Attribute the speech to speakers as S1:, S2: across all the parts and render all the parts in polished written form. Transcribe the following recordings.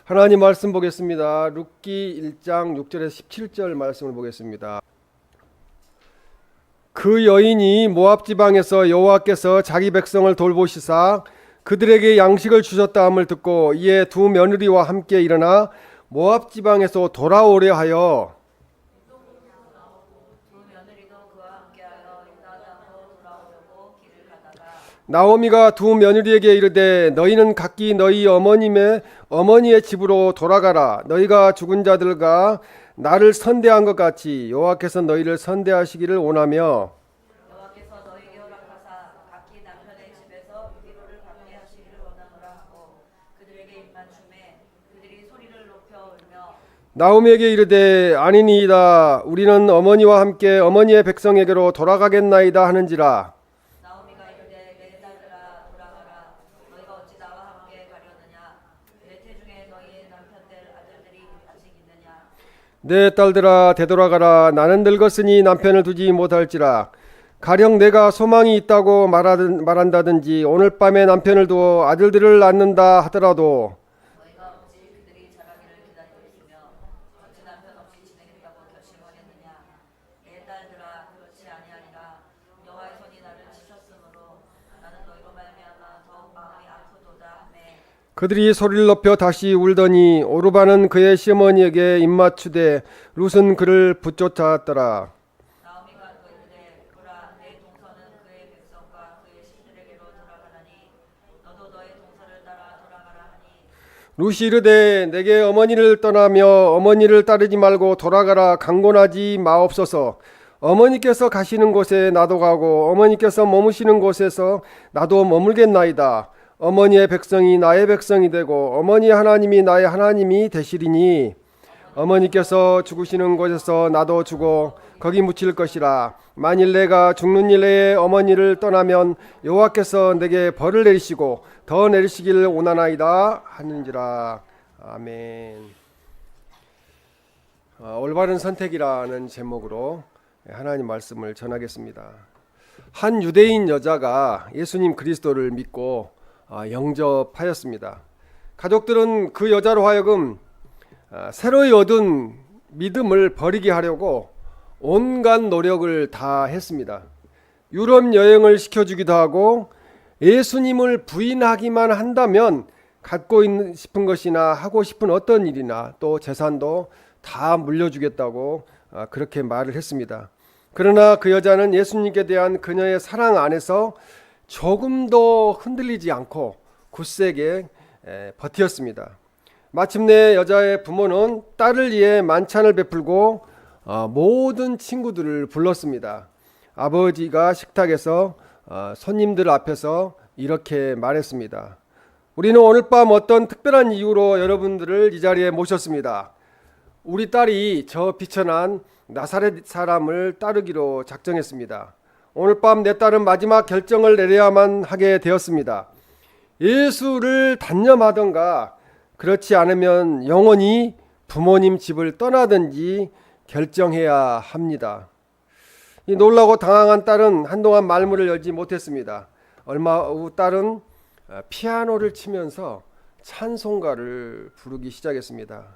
S1: 하나님 말씀 보겠습니다. 룻기 1장 6절에서 17절 말씀을 보겠습니다. 그 여인이 모압 지방에서 여호와께서 자기 백성을 돌보시사 그들에게 양식을 주셨다함을 듣고 이에 두 며느리와 함께 일어나 모압 지방에서 돌아오려 하여 나오미가 두 며느리에게 이르되 너희는 각기 너희 어머니의 집으로 돌아가라. 너희가 죽은 자들과 나를 선대한 것 같이 여호와께서 너희를 선대하시기를 원하며
S2: 여호와께서 너희에게 허락하사 각기 남편의 집에서 위로를 받게 하시기를 원하노라 하고 그들에게 입맞춤에 그들이 소리를 높여 울며
S1: 나오미에게 이르되 아니니이다. 우리는 어머니와 함께 어머니의 백성에게로 돌아가겠나이다 하는지라.
S2: 나오미가 이르되 내 딸들아 돌아가라 너희가 어찌 나와 함께 가려느냐 내 태중에 너희의 남편들 아들들이 아직 있느냐
S1: 내 딸들아 되돌아가라. 나는 늙었으니 남편을 두지 못할지라. 가령 내가 소망이 있다고 말한다든지 오늘 밤에 남편을 두어 아들들을 낳는다 하더라도
S2: 너희가 어찌 그들이 자라기를 기다리고 있으며 어찌 남편 없이 지내겠다고 결심하겠느냐 내 딸들아 그렇지 아니하리라 여호와의 손이 나를 치셨으므로 나는 너희로 말미암아 더욱 마음이 아프도다 하매
S1: 그들이 소리를 높여 다시 울더니 오르바는 그의 시어머니에게 입맞추되 룻은 그를 붙쫓았더라.
S2: 나오미가 또 이르되 보라 내 동서는 그의 백성과 그의 신들에게로 돌아가나니 너도 너의 동서를 따라 돌아가라 하니
S1: 룻이 이르되 내게 어머니를 떠나며 어머니를 따르지 말고 돌아가라. 강권하지 마옵소서. 어머니께서 가시는 곳에 나도 가고 어머니께서 머무시는 곳에서 나도 머물겠나이다. 어머니의 백성이 나의 백성이 되고 어머니의 하나님이 나의 하나님이 되시리니 어머니께서 죽으시는 곳에서 나도 죽어 거기 묻힐 것이라. 만일 내가 죽는 일에 어머니를 떠나면 여호와께서 내게 벌을 내리시고 더 내리시기를 원하나이다 하는지라. 아멘. 올바른 선택이라는 제목으로 하나님 말씀을 전하겠습니다. 한 유대인 여자가 예수님 그리스도를 믿고 영접하였습니다. 가족들은 그 여자로 하여금 새로이 얻은 믿음을 버리게 하려고 온갖 노력을 다 했습니다. 유럽 여행을 시켜주기도 하고 예수님을 부인하기만 한다면 갖고 싶은 것이나 하고 싶은 어떤 일이나 또 재산도 다 물려주겠다고 그렇게 말을 했습니다. 그러나 그 여자는 예수님께 대한 그녀의 사랑 안에서 조금도 흔들리지 않고 굳세게 버텼습니다. 마침내 여자의 부모는 딸을 위해 만찬을 베풀고 모든 친구들을 불렀습니다. 아버지가 식탁에서 손님들 앞에서 이렇게 말했습니다. 우리는 오늘 밤 어떤 특별한 이유로 여러분들을 이 자리에 모셨습니다. 우리 딸이 저 비천한 나사렛 사람을 따르기로 작정했습니다. 오늘 밤 내 딸은 마지막 결정을 내려야만 하게 되었습니다. 예수를 단념하던가 그렇지 않으면 영원히 부모님 집을 떠나든지 결정해야 합니다. 이 놀라고 당황한 딸은 한동안 말문을 열지 못했습니다. 얼마 후 딸은 피아노를 치면서 찬송가를 부르기 시작했습니다.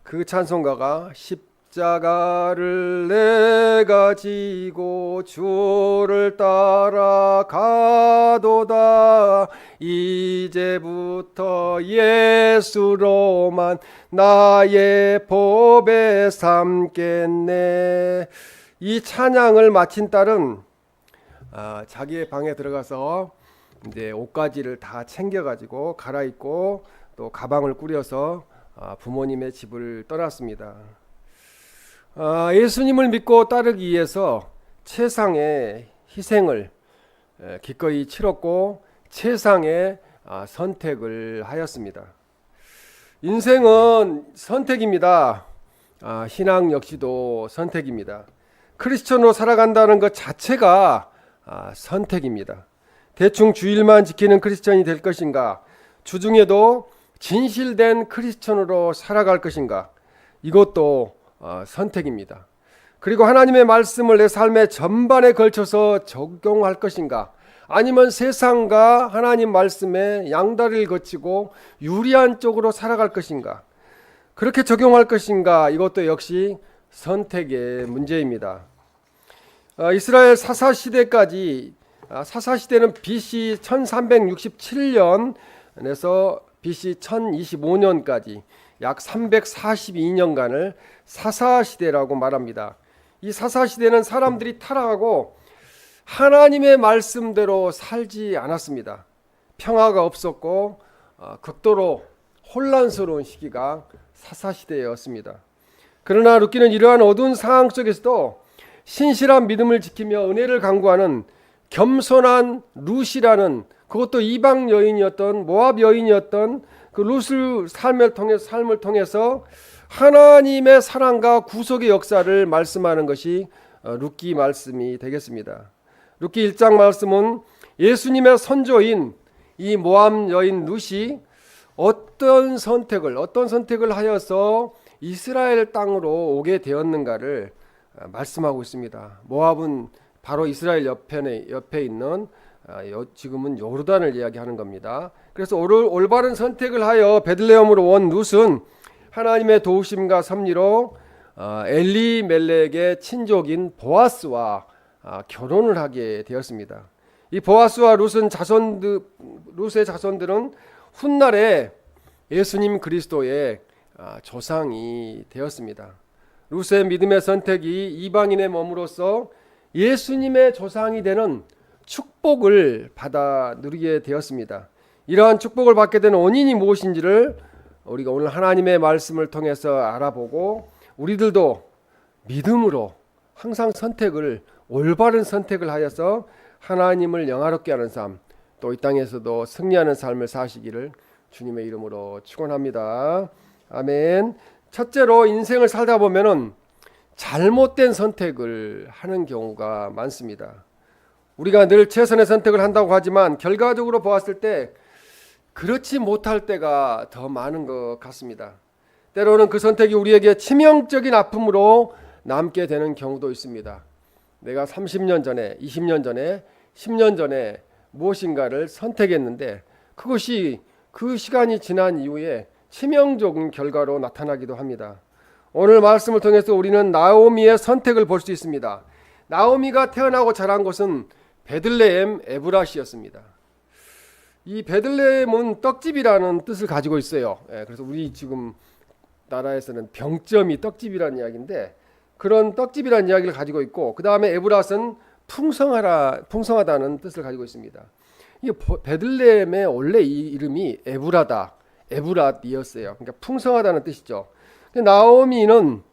S1: 그 찬송가가 십자가를 내가 지고 주를 따라가도다 이제부터 예수로만 나의 보배 삼겠네. 이 찬양을 마친 딸은 자기의 방에 들어가서 이제 옷가지를 다 챙겨가지고 갈아입고 또 가방을 꾸려서 부모님의 집을 떠났습니다. 예수님을 믿고 따르기 위해서 최상의 희생을 기꺼이 치렀고 최상의 선택을 하였습니다. 인생은 선택입니다. 신앙 역시도 선택입니다. 크리스천으로 살아간다는 것 자체가 선택입니다. 대충 주일만 지키는 크리스천이 될 것인가? 주중에도 진실된 크리스천으로 살아갈 것인가? 이것도 선택입니다. 그리고 하나님의 말씀을 내 삶의 전반에 걸쳐서 적용할 것인가? 아니면 세상과 하나님 말씀에 양다리를 거치고 유리한 쪽으로 살아갈 것인가? 그렇게 적용할 것인가? 이것도 역시 선택의 문제입니다. 이스라엘 사사시대까지, 사사시대는 BC 1367년에서 BC 1025년까지 약 342년간을 사사시대라고 말합니다. 이 사사시대는 사람들이 타락하고 하나님의 말씀대로 살지 않았습니다. 평화가 없었고 극도로 혼란스러운 시기가 사사시대였습니다. 그러나 룻기는 이러한 어두운 상황 속에서도 신실한 믿음을 지키며 은혜를 강구하는 겸손한 룻이라는, 그것도 이방 여인이었던, 모압 여인이었던 그 룻의 삶을 통해서 하나님의 사랑과 구속의 역사를 말씀하는 것이 룻기 말씀이 되겠습니다. 룻기 1장 말씀은 예수님의 선조인 이 모압 여인 룻이 어떤 선택을 하여서 이스라엘 땅으로 오게 되었는가를 말씀하고 있습니다. 모압은 바로 이스라엘 옆에 있는 지금은 요르단을 이야기하는 겁니다. 그래서 올바른 선택을 하여 베들레헴으로 온 룻은 하나님의 도우심과 섭리로 엘리멜렉의 친족인 보아스와 결혼을 하게 되었습니다. 이 보아스와 룻의 자손들은 훗날에 예수님 그리스도의 조상이 되었습니다. 룻의 믿음의 선택이 이방인의 몸으로서 예수님의 조상이 되는 축복을 받아 누리게 되었습니다. 이러한 축복을 받게 되는 원인이 무엇인지를 우리가 오늘 하나님의 말씀을 통해서 알아보고, 우리들도 믿음으로 항상 올바른 선택을 하여서 하나님을 영화롭게 하는 삶, 또 이 땅에서도 승리하는 삶을 사시기를 주님의 이름으로 축원합니다. 아멘. 첫째로, 인생을 살다 보면은 잘못된 선택을 하는 경우가 많습니다. 우리가 늘 최선의 선택을 한다고 하지만 결과적으로 보았을 때 그렇지 못할 때가 더 많은 것 같습니다. 때로는 그 선택이 우리에게 치명적인 아픔으로 남게 되는 경우도 있습니다. 내가 30년 전에, 20년 전에, 10년 전에 무엇인가를 선택했는데 그것이 그 시간이 지난 이후에 치명적인 결과로 나타나기도 합니다. 오늘 말씀을 통해서 우리는 나오미의 선택을 볼 수 있습니다. 나오미가 태어나고 자란 곳은 베들레헴 에브라시였습니다. 이 베들레헴은 떡집이라는 뜻을 가지고 있어요. 그래서 우리 지금 나라에서는 병점이 떡집이라는 이야기인데, 그런 떡집이라는 이야기를 가지고 있고, 그 다음에 에브랏은 풍성하다는 뜻을 가지고 있습니다. 이 베들레헴의 원래 이 이름이 에브랏이었어요. 그러니까 풍성하다는 뜻이죠. 나오미는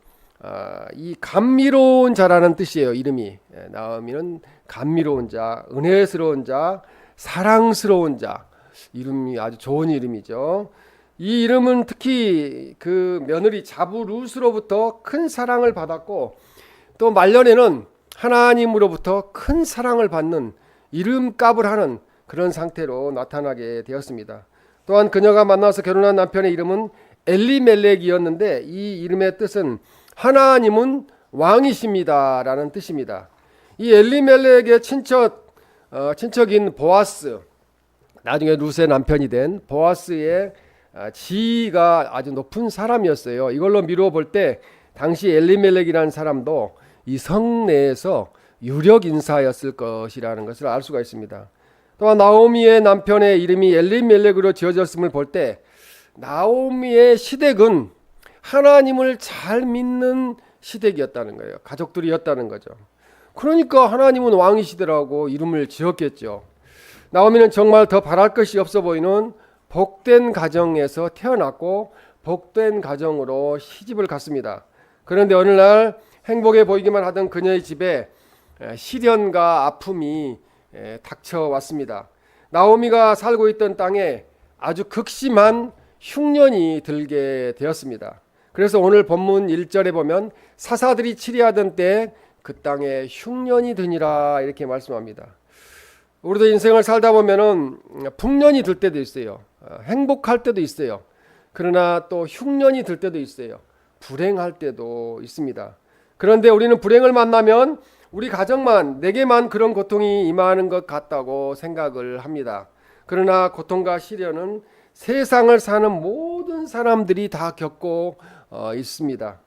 S1: 이 감미로운 자라는 뜻이에요. 이름이. 나오미는 감미로운 자, 은혜스러운 자, 사랑스러운 자. 이름이 아주 좋은 이름이죠. 이 이름은 특히 그 며느리 자부 룻으로부터 큰 사랑을 받았고, 또 말년에는 하나님으로부터 큰 사랑을 받는, 이름값을 하는 그런 상태로 나타나게 되었습니다. 또한 그녀가 만나서 결혼한 남편의 이름은 엘리멜렉이었는데, 이 이름의 뜻은 하나님은 왕이십니다 라는 뜻입니다. 이 엘리멜렉의 친척인 보아스, 나중에 룻의 남편이 된 보아스의 지위가 아주 높은 사람이었어요. 이걸로 미루어 볼 때 당시 엘리멜렉이라는 사람도 이 성 내에서 유력 인사였을 것이라는 것을 알 수가 있습니다. 또한 나오미의 남편의 이름이 엘리멜렉으로 지어졌음을 볼 때 나오미의 시댁은 하나님을 잘 믿는 시댁이었다는 거예요. 가족들이었다는 거죠. 그러니까 하나님은 왕이시더라고 이름을 지었겠죠. 나오미는 정말 더 바랄 것이 없어 보이는 복된 가정에서 태어났고 복된 가정으로 시집을 갔습니다. 그런데 어느 날 행복해 보이기만 하던 그녀의 집에 시련과 아픔이 닥쳐왔습니다. 나오미가 살고 있던 땅에 아주 극심한 흉년이 들게 되었습니다. 그래서 오늘 본문 1절에 보면 사사들이 치리하던 때 그 땅에 흉년이 드니라 이렇게 말씀합니다. 우리도 인생을 살다 보면은 풍년이 들 때도 있어요. 행복할 때도 있어요. 그러나 또 흉년이 들 때도 있어요. 불행할 때도 있습니다. 그런데 우리는 불행을 만나면 우리 가정만 내게만 그런 고통이 임하는 것 같다고 생각을 합니다. 그러나 고통과 시련은 세상을 사는 모든 사람들이 다 겪고 있습니다.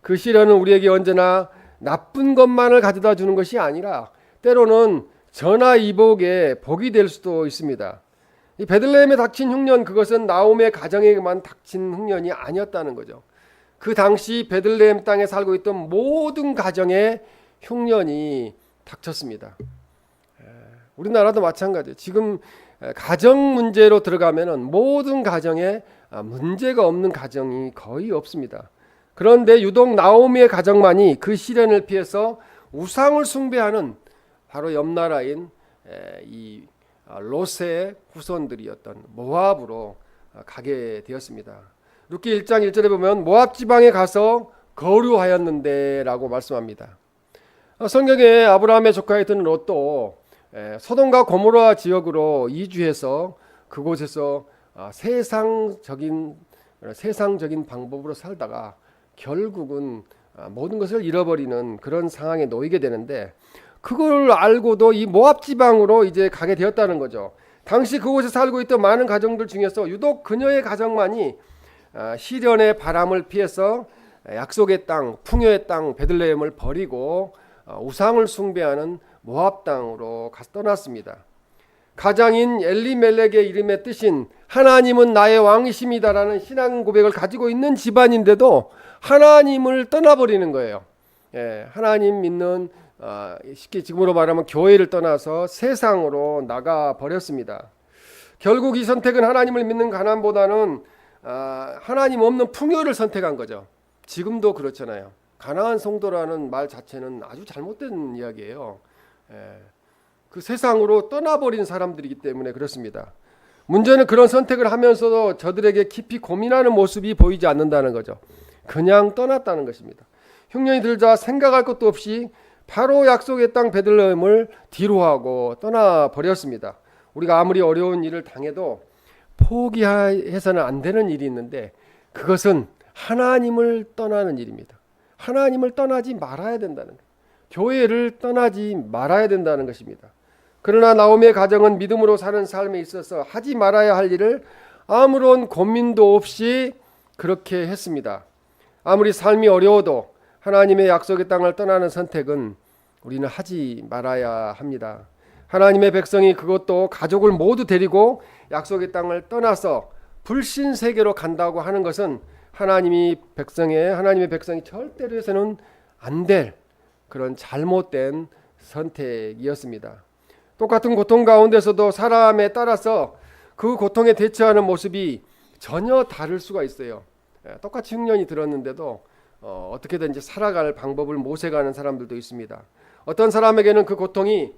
S1: 그 시련은 우리에게 언제나 나쁜 것만을 가져다 주는 것이 아니라 때로는 전화이복의 복이 될 수도 있습니다. 이 베들레헴에 닥친 흉년, 그것은 나옴의 가정에만 닥친 흉년이 아니었다는 거죠. 그 당시 베들레헴 땅에 살고 있던 모든 가정에 흉년이 닥쳤습니다. 우리나라도 마찬가지예요. 지금 가정 문제로 들어가면은 모든 가정에 문제가 없는 가정이 거의 없습니다. 그런데 유독 나오미의 가정만이 그 시련을 피해서 우상을 숭배하는 바로 옆 나라인 이 롯의 후손들이었던 모압으로 가게 되었습니다. 룻기 1장 1절에 보면 모압 지방에 가서 거류하였는데라고 말씀합니다. 성경에 아브라함의 조카였던 롯도 소돔과 고모라 지역으로 이주해서 그곳에서 세상적인 방법으로 살다가 결국은 모든 것을 잃어버리는 그런 상황에 놓이게 되는데, 그걸 알고도 이 모압 지방으로 이제 가게 되었다는 거죠. 당시 그곳에 살고 있던 많은 가정들 중에서 유독 그녀의 가정만이 시련의 바람을 피해서 약속의 땅, 풍요의 땅 베들레헴을 버리고 우상을 숭배하는 모압 땅으로 떠났습니다. 가장인 엘리멜렉의 이름의 뜻인 하나님은 나의 왕이십니다라는 신앙 고백을 가지고 있는 집안인데도 하나님을 떠나버리는 거예요. 하나님 믿는 쉽게 지금으로 말하면 교회를 떠나서 세상으로 나가 버렸습니다. 결국 이 선택은 하나님을 믿는 가난보다는 하나님 없는 풍요를 선택한 거죠. 지금도 그렇잖아요. 가나안 성도라는 말 자체는 아주 잘못된 이야기예요. 그 세상으로 떠나버린 사람들이기 때문에 그렇습니다. 문제는 그런 선택을 하면서도 저들에게 깊이 고민하는 모습이 보이지 않는다는 거죠. 그냥 떠났다는 것입니다. 흉년이 들자 생각할 것도 없이 바로 약속의 땅 베들레헴을 뒤로하고 떠나버렸습니다. 우리가 아무리 어려운 일을 당해도 포기해서는 안 되는 일이 있는데 그것은 하나님을 떠나는 일입니다. 하나님을 떠나지 말아야 된다는 거예요. 교회를 떠나지 말아야 된다는 것입니다. 그러나 나오미의 가정은 믿음으로 사는 삶에 있어서 하지 말아야 할 일을 아무런 고민도 없이 그렇게 했습니다. 아무리 삶이 어려워도 하나님의 약속의 땅을 떠나는 선택은 우리는 하지 말아야 합니다. 하나님의 백성이 그것도 가족을 모두 데리고 약속의 땅을 떠나서 불신 세계로 간다고 하는 것은 하나님의 백성이 절대로 해서는 안 될 그런 잘못된 선택이었습니다. 똑같은 고통 가운데서도 사람에 따라서 그 고통에 대처하는 모습이 전혀 다를 수가 있어요. 똑같이 흉년이 들었는데도 어떻게든지 살아갈 방법을 모색하는 사람들도 있습니다. 어떤 사람에게는 그 고통이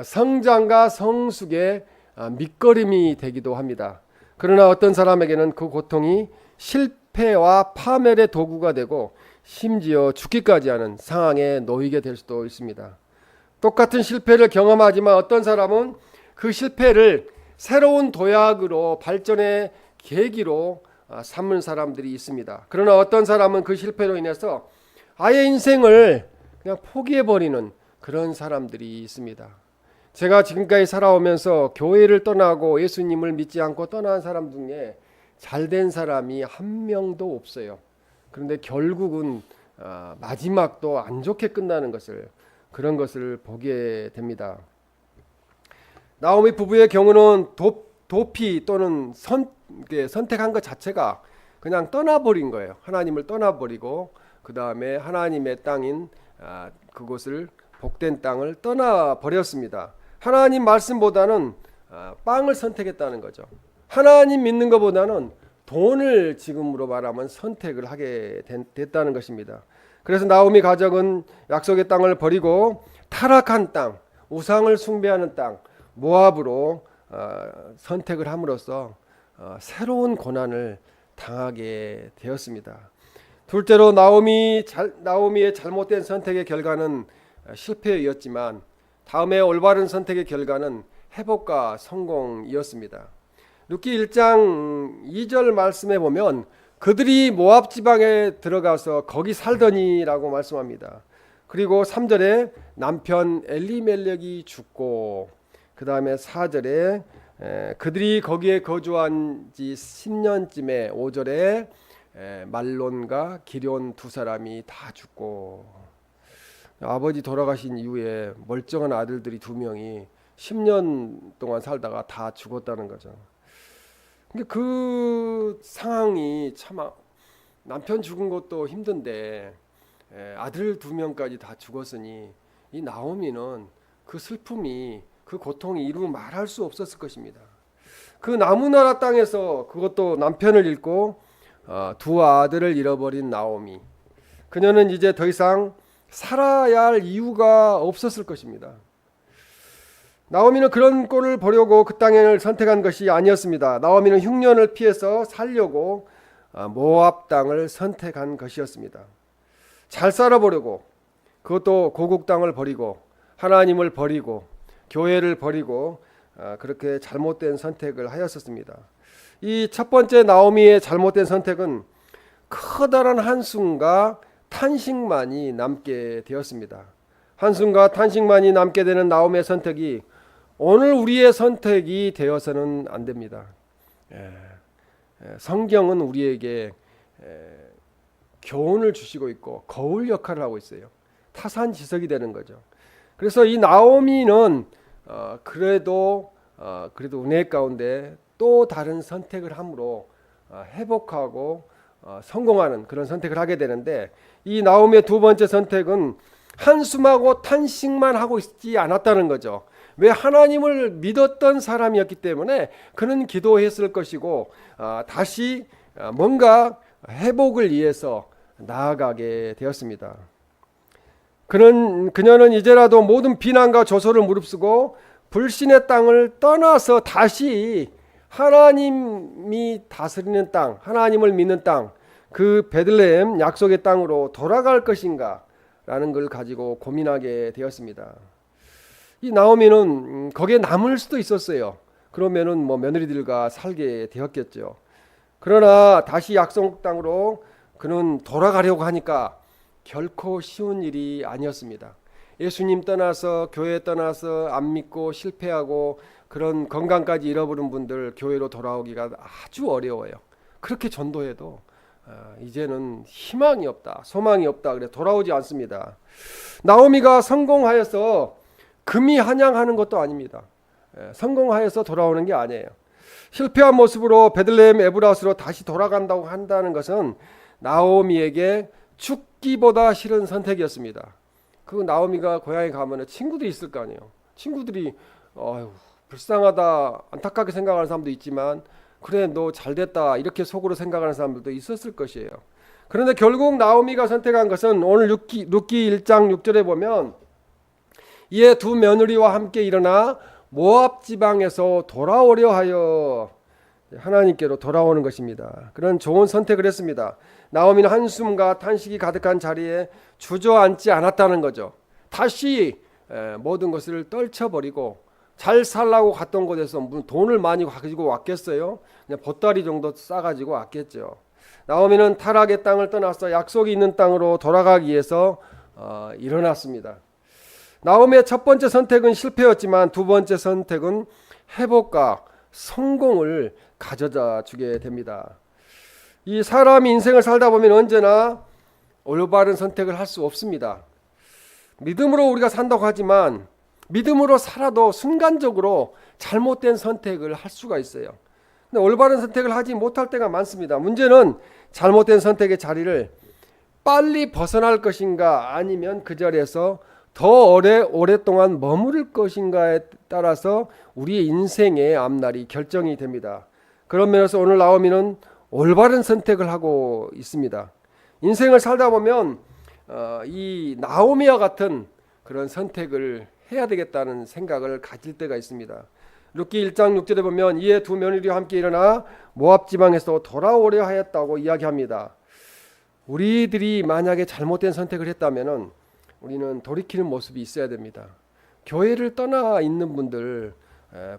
S1: 성장과 성숙의 밑거름이 되기도 합니다. 그러나 어떤 사람에게는 그 고통이 실패와 파멸의 도구가 되고 심지어 죽기까지 하는 상황에 놓이게 될 수도 있습니다. 똑같은 실패를 경험하지만 어떤 사람은 그 실패를 새로운 도약으로 발전의 계기로 삼는 사람들이 있습니다. 그러나 어떤 사람은 그 실패로 인해서 아예 인생을 그냥 포기해버리는 그런 사람들이 있습니다. 제가 지금까지 살아오면서 교회를 떠나고 예수님을 믿지 않고 떠난 사람 중에 잘된 사람이 한 명도 없어요. 그런데 결국은 마지막도 안 좋게 끝나는 그런 것을 보게 됩니다. 나오미 부부의 경우는 도피 또는 선택한 것 자체가 그냥 떠나버린 거예요. 하나님을 떠나버리고 그 다음에 하나님의 땅인 그곳을 복된 땅을 떠나버렸습니다. 하나님 말씀보다는 빵을 선택했다는 거죠. 하나님 믿는 것보다는 돈을 지금으로 말하면 선택을 하게 됐다는 것입니다. 그래서 나오미 가족은 약속의 땅을 버리고 타락한 땅, 우상을 숭배하는 땅 모압으로 선택을 함으로써 새로운 고난을 당하게 되었습니다. 둘째로 나오미의 잘못된 선택의 결과는 실패였지만 다음에 올바른 선택의 결과는 회복과 성공이었습니다. 룻기 1장 2절 말씀에 보면 그들이 모압 지방에 들어가서 거기 살더니라고 말씀합니다. 그리고 3절에 남편 엘리멜렉이 죽고, 그 다음에 4절에 그들이 거기에 거주한 지 10년쯤에 5절에 말론과 기럨 두 사람이 다 죽고, 아버지 돌아가신 이후에 멀쩡한 아들들이 2명이 10년 동안 살다가 다 죽었다는 거죠. 근데 그 상황이 참, 남편 죽은 것도 힘든데 아들 2명까지 다 죽었으니 이 나오미는 그 슬픔이, 그 고통이 이루 말할 수 없었을 것입니다. 그 나무나라 땅에서 그것도 남편을 잃고 2 아들을 잃어버린 나오미, 그녀는 이제 더 이상 살아야 할 이유가 없었을 것입니다. 나오미는 그런 꼴을 보려고 그 땅을 선택한 것이 아니었습니다. 나오미는 흉년을 피해서 살려고 모압 땅을 선택한 것이었습니다. 잘 살아보려고, 그것도 고국 땅을 버리고 하나님을 버리고 교회를 버리고 그렇게 잘못된 선택을 하였었습니다. 이 첫 번째 나오미의 잘못된 선택은 커다란 한숨과 탄식만이 남게 되었습니다. 한숨과 탄식만이 남게 되는 나오미의 선택이 오늘 우리의 선택이 되어서는 안 됩니다. 성경은 우리에게 교훈을 주시고 있고 거울 역할을 하고 있어요. 타산지석이 되는 거죠. 그래서 이 나오미는 그래도 은혜 가운데 또 다른 선택을 함으로 회복하고 성공하는 그런 선택을 하게 되는데, 이 나오미의 2번째 선택은 한숨하고 탄식만 하고 있지 않았다는 거죠. 왜? 하나님을 믿었던 사람이었기 때문에 그는 기도했을 것이고 다시 뭔가 회복을 위해서 나아가게 되었습니다. 그녀는 이제라도 모든 비난과 조소를 무릅쓰고 불신의 땅을 떠나서 다시 하나님이 다스리는 땅, 하나님을 믿는 땅, 그 베들레헴 약속의 땅으로 돌아갈 것인가 라는 걸 가지고 고민하게 되었습니다. 이 나오미는 거기에 남을 수도 있었어요. 그러면은 며느리들과 살게 되었겠죠. 그러나 다시 약속 땅으로 그는 돌아가려고 하니까 결코 쉬운 일이 아니었습니다. 예수님 떠나서, 교회 떠나서 안 믿고 실패하고 그런 건강까지 잃어버린 분들 교회로 돌아오기가 아주 어려워요. 그렇게 전도해도 이제는 희망이 없다, 소망이 없다, 그래 돌아오지 않습니다. 나오미가 성공하여서 금이 한양하는 것도 아닙니다. 성공하여서 돌아오는 게 아니에요. 실패한 모습으로 베들레헴 에브라스로 다시 돌아간다고 한다는 것은 나오미에게 죽기보다 싫은 선택이었습니다. 그 나오미가 고향에 가면 친구들이 있을 거 아니에요. 친구들이 불쌍하다, 안타깝게 생각하는 사람도 있지만 그래 너 잘됐다 이렇게 속으로 생각하는 사람들도 있었을 것이에요. 그런데 결국 나오미가 선택한 것은 오늘 룻기 1장 6절에 보면 이에 2 며느리와 함께 일어나 모압 지방에서 돌아오려 하여 하나님께로 돌아오는 것입니다. 그런 좋은 선택을 했습니다. 나오미는 한숨과 탄식이 가득한 자리에 주저앉지 않았다는 거죠. 다시 모든 것을 떨쳐버리고 잘 살라고 갔던 곳에서 무슨 돈을 많이 가지고 왔겠어요? 그냥 보따리 정도 싸가지고 왔겠죠. 나오미는 타락의 땅을 떠나서 약속이 있는 땅으로 돌아가기 위해서 일어났습니다. 나오미의 첫 번째 선택은 실패였지만 2번째 선택은 회복과 성공을 가져다 주게 됩니다. 이 사람이 인생을 살다 보면 언제나 올바른 선택을 할 수 없습니다. 믿음으로 우리가 산다고 하지만 믿음으로 살아도 순간적으로 잘못된 선택을 할 수가 있어요. 근데 올바른 선택을 하지 못할 때가 많습니다. 문제는 잘못된 선택의 자리를 빨리 벗어날 것인가 아니면 그 자리에서 더 오랫동안 머무를 것인가에 따라서 우리의 인생의 앞날이 결정이 됩니다. 그런 면에서 오늘 나오미는 올바른 선택을 하고 있습니다. 인생을 살다 보면 이 나오미와 같은 그런 선택을 해야 되겠다는 생각을 가질 때가 있습니다. 룻기 1장 6절에 보면 이에 2 며느리와 함께 일어나 모압 지방에서 돌아오려 하였다고 이야기합니다. 우리들이 만약에 잘못된 선택을 했다면은 우리는 돌이키는 모습이 있어야 됩니다. 교회를 떠나 있는 분들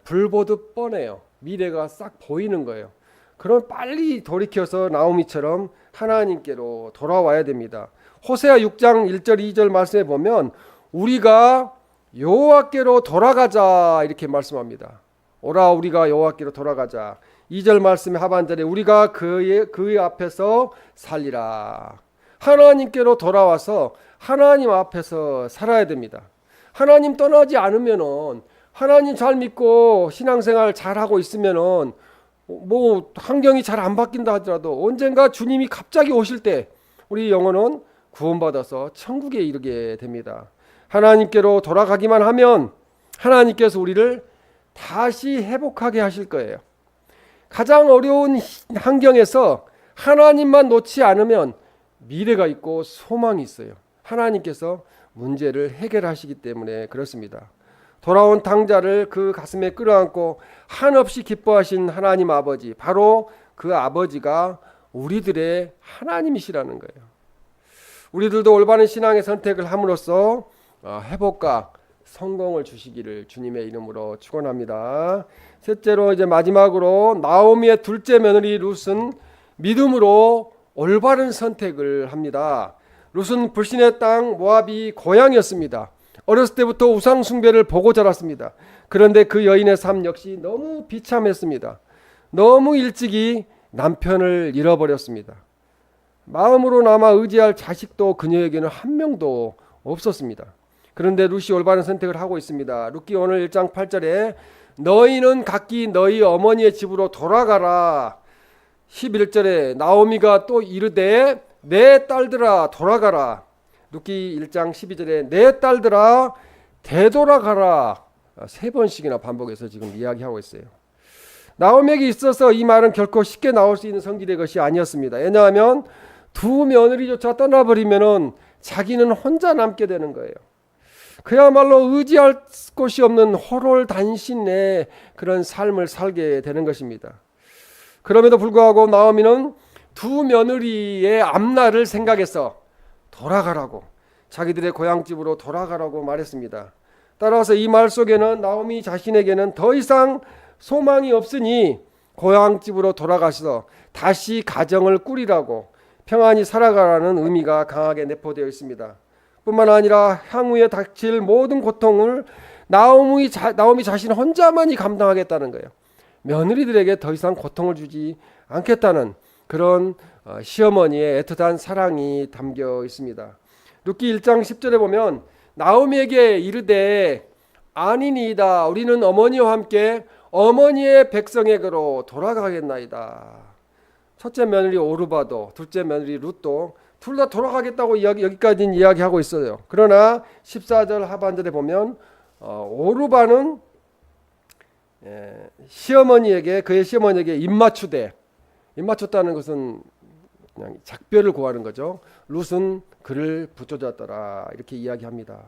S1: 불 보듯 뻔해요. 미래가 싹 보이는 거예요. 그럼 빨리 돌이켜서 나오미처럼 하나님께로 돌아와야 됩니다. 호세아 6장 1절 2절 말씀에 보면 우리가 여호와께로 돌아가자 이렇게 말씀합니다. 오라 우리가 여호와께로 돌아가자. 2절 말씀의 하반절에 우리가 그의 앞에서 살리라. 하나님께로 돌아와서 하나님 앞에서 살아야 됩니다. 하나님 떠나지 않으면은 하나님 잘 믿고 신앙생활 잘 하고 있으면은 뭐 환경이 잘 안 바뀐다 하더라도 언젠가 주님이 갑자기 오실 때 우리 영혼은 구원받아서 천국에 이르게 됩니다. 하나님께로 돌아가기만 하면 하나님께서 우리를 다시 회복하게 하실 거예요. 가장 어려운 환경에서 하나님만 놓지 않으면 미래가 있고 소망이 있어요. 하나님께서 문제를 해결하시기 때문에 그렇습니다. 돌아온 탕자를 그 가슴에 끌어안고 한없이 기뻐하신 하나님 아버지, 바로 그 아버지가 우리들의 하나님이시라는 거예요. 우리들도 올바른 신앙의 선택을 함으로써 회복과 성공을 주시기를 주님의 이름으로 축원합니다. 셋째로 이제 마지막으로 나오미의 둘째 며느리 룻은 믿음으로 올바른 선택을 합니다. 룻은 불신의 땅 모압이 고향이었습니다. 어렸을 때부터 우상 숭배를 보고 자랐습니다. 그런데 그 여인의 삶 역시 너무 비참했습니다. 너무 일찍이 남편을 잃어버렸습니다. 마음으로나마 의지할 자식도 그녀에게는 한 명도 없었습니다. 그런데 룻이 올바른 선택을 하고 있습니다. 룻기 오늘 1장 8절에 너희는 각기 너희 어머니의 집으로 돌아가라. 11절에 나오미가 또 이르되 내 딸들아 돌아가라. 룻기 1장 12절에 내 딸들아 되돌아가라. 3번씩이나 반복해서 지금 이야기하고 있어요. 나오미에게 있어서 이 말은 결코 쉽게 나올 수 있는 성질의 것이 아니었습니다. 왜냐하면 두 며느리조차 떠나버리면은 자기는 혼자 남게 되는 거예요. 그야말로 의지할 곳이 없는 호롤단신의 그런 삶을 살게 되는 것입니다. 그럼에도 불구하고 나오미는 두 며느리의 앞날을 생각해서 돌아가라고, 자기들의 고향집으로 돌아가라고 말했습니다. 따라서 이 말 속에는 나오미 자신에게는 더 이상 소망이 없으니 고향집으로 돌아가서 다시 가정을 꾸리라고, 평안히 살아가라는 의미가 강하게 내포되어 있습니다. 뿐만 아니라 향후에 닥칠 모든 고통을 나오미 자신 혼자만이 감당하겠다는 거예요. 며느리들에게 더 이상 고통을 주지 않겠다는 그런 시어머니의 애틋한 사랑이 담겨 있습니다. 룻기 1장 10절에 보면 나오미에게 이르되 아니니이다. 우리는 어머니와 함께 어머니의 백성에게로 돌아가겠나이다. 첫째 며느리 오르바도 둘째 며느리 룻도 둘 다 돌아가겠다고 여기까지는 이야기하고 있어요. 그러나 14절 하반절에 보면 오르바는 그의 시어머니에게 입맞췄다는 것은 그냥 작별을 구하는 거죠. 룻은 그를 붙잡았더라 이렇게 이야기합니다.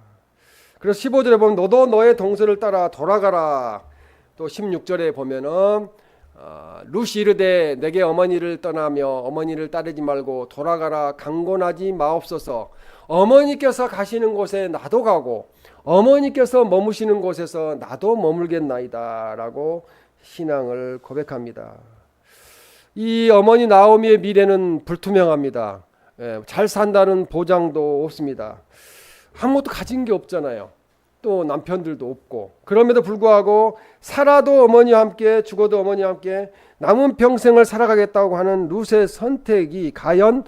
S1: 그래서 15절에 보면 너도 너의 동서를 따라 돌아가라. 또 16절에 보면은 룻이 이르되 내게 어머니를 떠나며 어머니를 따르지 말고 돌아가라 강권하지 마옵소서. 어머니께서 가시는 곳에 나도 가고 어머니께서 머무시는 곳에서 나도 머물겠나이다 라고 신앙을 고백합니다. 이 어머니 나오미의 미래는 불투명합니다. 잘 산다는 보장도 없습니다. 아무것도 가진 게 없잖아요. 또 남편들도 없고, 그럼에도 불구하고 살아도 어머니와 함께 죽어도 어머니와 함께 남은 평생을 살아가겠다고 하는 룻의 선택이 과연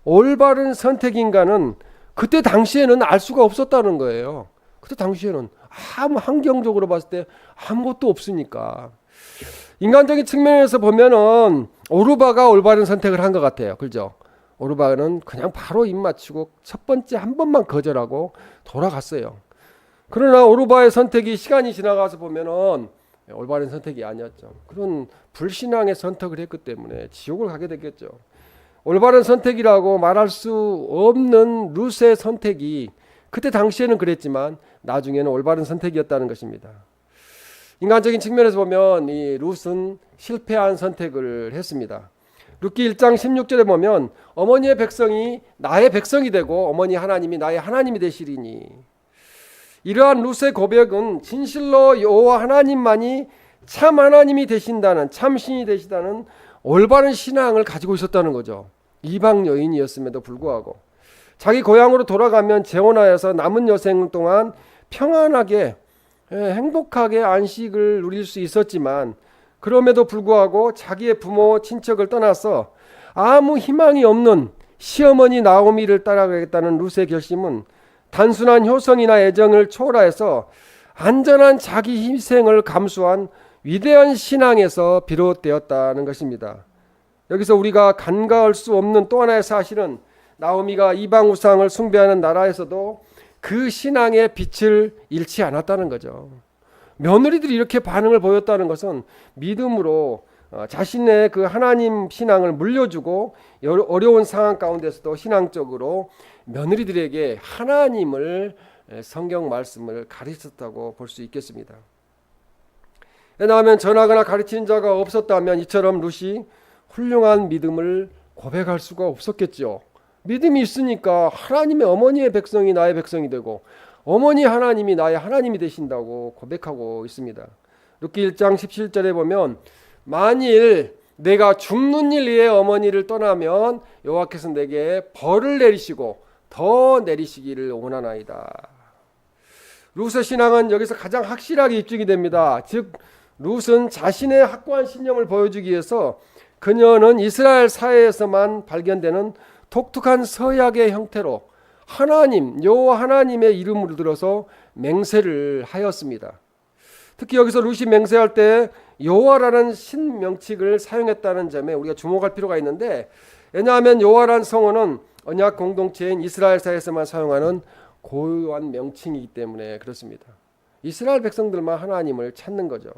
S1: 올바른 선택인가는 그때 당시에는 알 수가 없었다는 거예요. 그때 당시에는 아무 환경적으로 봤을 때 아무것도 없으니까. 인간적인 측면에서 보면은 오르바가 올바른 선택을 한 것 같아요. 그죠? 오르바는 그냥 바로 입 맞추고 첫 번째 한 번만 거절하고 돌아갔어요. 그러나 오르바의 선택이 시간이 지나가서 보면은 올바른 선택이 아니었죠. 그런 불신앙의 선택을 했기 때문에 지옥을 가게 됐겠죠. 올바른 선택이라고 말할 수 없는 룻의 선택이 그때 당시에는 그랬지만 나중에는 올바른 선택이었다는 것입니다. 인간적인 측면에서 보면 이 룻은 실패한 선택을 했습니다. 룻기 1장 16절에 보면 어머니의 백성이 나의 백성이 되고 어머니 하나님이 나의 하나님이 되시리니, 이러한 룻의 고백은 진실로 여호와 하나님만이 참 하나님이 되신다는, 참 신이 되시다는 올바른 신앙을 가지고 있었다는 거죠. 이방 여인이었음에도 불구하고 자기 고향으로 돌아가면 재혼하여서 남은 여생 동안 평안하게 행복하게 안식을 누릴 수 있었지만 그럼에도 불구하고 자기의 부모 친척을 떠나서 아무 희망이 없는 시어머니 나오미를 따라가겠다는 룻의 결심은 단순한 효성이나 애정을 초월해서 안전한 자기 희생을 감수한 위대한 신앙에서 비롯되었다는 것입니다. 여기서 우리가 간과할 수 없는 또 하나의 사실은 나오미가 이방 우상을 숭배하는 나라에서도 그 신앙의 빛을 잃지 않았다는 거죠. 며느리들이 이렇게 반응을 보였다는 것은 믿음으로 자신의 그 하나님 신앙을 물려주고 어려운 상황 가운데서도 신앙적으로 며느리들에게 하나님을 성경 말씀을 가르쳤다고 볼 수 있겠습니다. 왜냐하면 전하거나 가르치는 자가 없었다면 이처럼 룻이 훌륭한 믿음을 고백할 수가 없었겠죠. 믿음이 있으니까 하나님의 어머니의 백성이 나의 백성이 되고 어머니 하나님이 나의 하나님이 되신다고 고백하고 있습니다. 룻기 1장 17절에 보면 만일 내가 죽는 일 위에 어머니를 떠나면 여호와께서 내게 벌을 내리시고 더 내리시기를 원하나이다. 룻의 신앙은 여기서 가장 확실하게 입증이 됩니다. 즉 룻은 자신의 확고한 신념을 보여주기 위해서 그녀는 이스라엘 사회에서만 발견되는 독특한 서약의 형태로 하나님 여호와 하나님의 이름을 들어서 맹세를 하였습니다. 특히 여기서 룻이 맹세할 때 여호와라는 신명칭을 사용했다는 점에 우리가 주목할 필요가 있는데 왜냐하면 여호와라는 성어는 언약 공동체인 이스라엘 사회에서만 사용하는 고유한 명칭이기 때문에 그렇습니다. 이스라엘 백성들만 하나님을 찾는 거죠.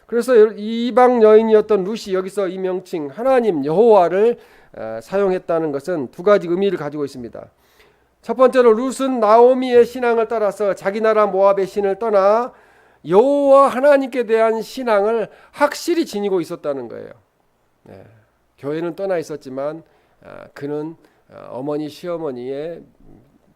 S1: 그래서 이방 여인이었던 룻이 여기서 이 명칭 하나님 여호와를 사용했다는 것은 두 가지 의미를 가지고 있습니다. 첫 번째로 룻은 나오미의 신앙을 따라서 자기 나라 모압의 신을 떠나 여호와 하나님께 대한 신앙을 확실히 지니고 있었다는 거예요. 교회는 떠나 있었지만 그는 어머니 시어머니의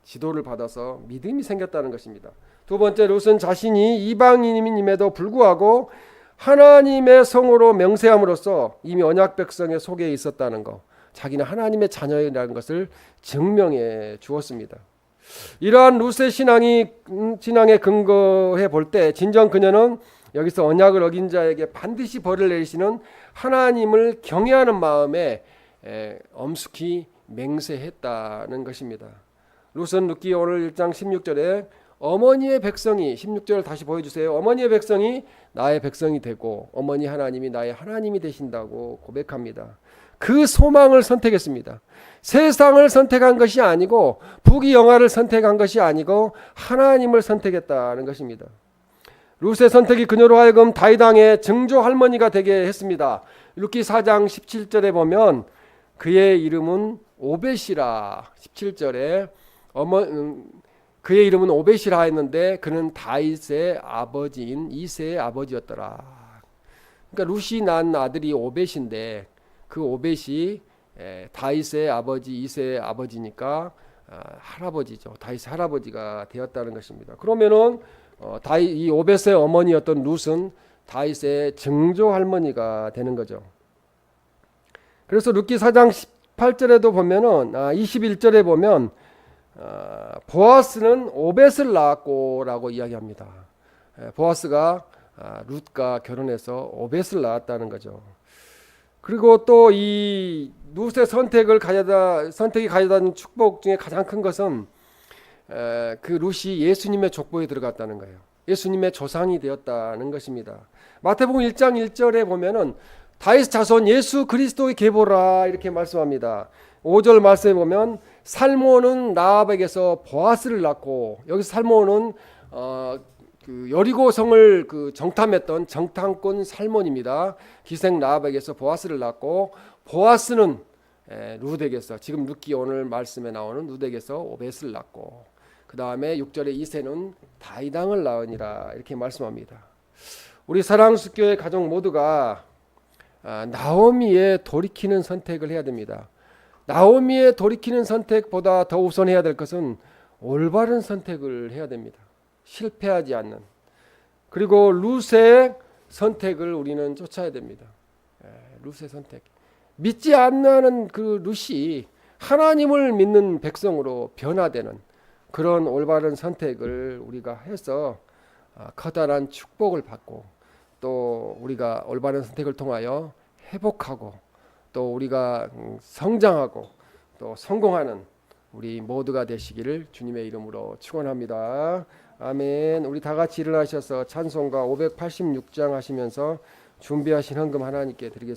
S1: 지도를 받아서 믿음이 생겼다는 것입니다. 두 번째 룻은 자신이 이방인임에도 불구하고 하나님의 성으로 명세함으로써 이미 언약 백성의 속에 있었다는 것, 자기는 하나님의 자녀이라는 것을 증명해 주었습니다. 이러한 룻의 신앙에 근거해 볼 때 진정 그녀는 여기서 언약을 어긴 자에게 반드시 벌을 내리시는 하나님을 경외하는 마음에 엄숙히 맹세했다는 것입니다. 룻은 룻기 오늘 1장 16절에 어머니의 백성이 16절 다시 보여주세요. 어머니의 백성이 나의 백성이 되고 어머니 하나님이 나의 하나님이 되신다고 고백합니다. 그 소망을 선택했습니다. 세상을 선택한 것이 아니고 부귀영화를 선택한 것이 아니고 하나님을 선택했다는 것입니다. 룻의 선택이 그녀로 하여금 다윗 왕의 증조 할머니가 되게 했습니다. 룻기 4장 17절에 보면 그의 이름은 오벳이라 17절에 그의 이름은 오벳이라 했는데 그는 다윗의 아버지인 이새의 아버지였더라. 그러니까 룻이 낳은 아들이 오벳인데 그 오벳이 다윗의 아버지 이새의 아버지니까 할아버지죠. 다윗의 할아버지가 되었다는 것입니다. 그러면은 이 오벳의 어머니였던 룻은 다윗의 증조 할머니가 되는 거죠. 그래서 룻기 4장 18절에도 보면은 21절에 보면 보아스는 오벳을 낳았고라고 이야기합니다. 보아스가 룻과 결혼해서 오벳을 낳았다는 거죠. 그리고 또 이 룻의 선택이 가져다 준 축복 중에 가장 큰 것은 그 룻이 예수님의 족보에 들어갔다는 거예요. 예수님의 조상이 되었다는 것입니다. 마태복음 1장 1절에 보면은 다윗 자손 예수 그리스도의 계보라 이렇게 말씀합니다. 5절 말씀에 보면 살모는 라합에게서 보아스를 낳고 여기서 살모는 그 여리고 성을 그 정탐했던 정탐꾼 살몬입니다. 기생 라합에게서 보아스를 낳고 보아스는 룻에게서 지금 룻기 오늘 말씀에 나오는 룻에게서 오벳을 낳고 그 다음에 6절에 이새는 다윗 왕을 낳으니라 이렇게 말씀합니다. 우리 사랑숙교회 가족 모두가 나오미의 돌이키는 선택을 해야 됩니다. 나오미의 돌이키는 선택보다 더 우선해야 될 것은 올바른 선택을 해야 됩니다. 실패하지 않는. 그리고 룻의 선택을 우리는 쫓아야 됩니다. 룻의 선택. 믿지 않는 그 룻이 하나님을 믿는 백성으로 변화되는 그런 올바른 선택을 우리가 해서 커다란 축복을 받고 또 우리가 올바른 선택을 통하여 회복하고 또 우리가 성장하고 또 성공하는 우리 모두가 되시기를 주님의 이름으로 축원합니다. 아멘. 우리 다 같이 일어나셔서 찬송가 586장 하시면서 준비하신 헌금 하나님께 드리겠습니다.